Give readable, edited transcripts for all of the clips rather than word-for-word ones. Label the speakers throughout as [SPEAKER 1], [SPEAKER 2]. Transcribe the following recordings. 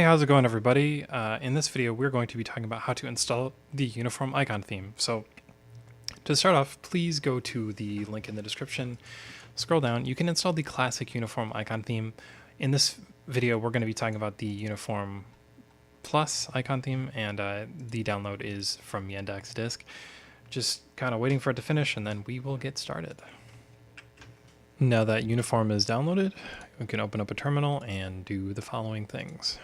[SPEAKER 1] Hey, how's it going, everybody? In this video, we're going to be talking about how to install the uniform icon theme. So to start off, please go to the link in the description, scroll down. You can install the classic uniform icon theme. In this video, we're going to be talking about the uniform plus icon theme, and the download is from Yandex Disk. Just kind of waiting for it to finish, and then we will get started. Now that uniform is downloaded, we can open up a terminal and do the following things.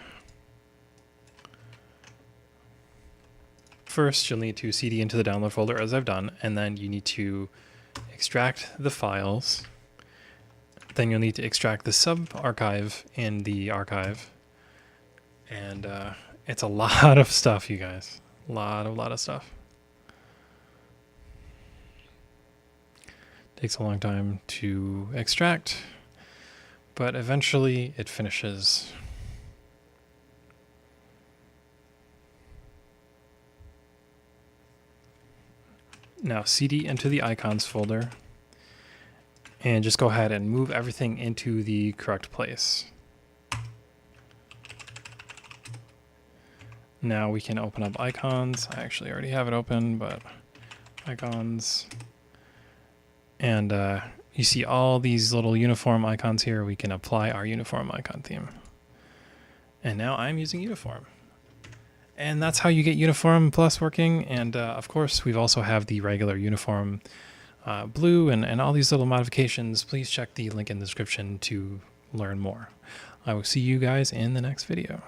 [SPEAKER 1] First, you'll need to cd into the download folder, as I've done, and then you need to extract the files. Then you'll need to extract the sub-archive in the archive. And it's a lot of stuff, you guys. A lot of stuff. Takes a long time to extract, but eventually it finishes. Now cd into the icons folder and just go ahead and move everything into the correct place. Now we can open up icons. I actually already have it open, but icons. And you see all these little uniform icons here. We can apply our uniform icon theme. And now I'm using uniform. And that's how you get Uniform Plus working. And of course, we've also have the regular Uniform Blue and all these little modifications. Please check the link in the description to learn more. I will see you guys in the next video.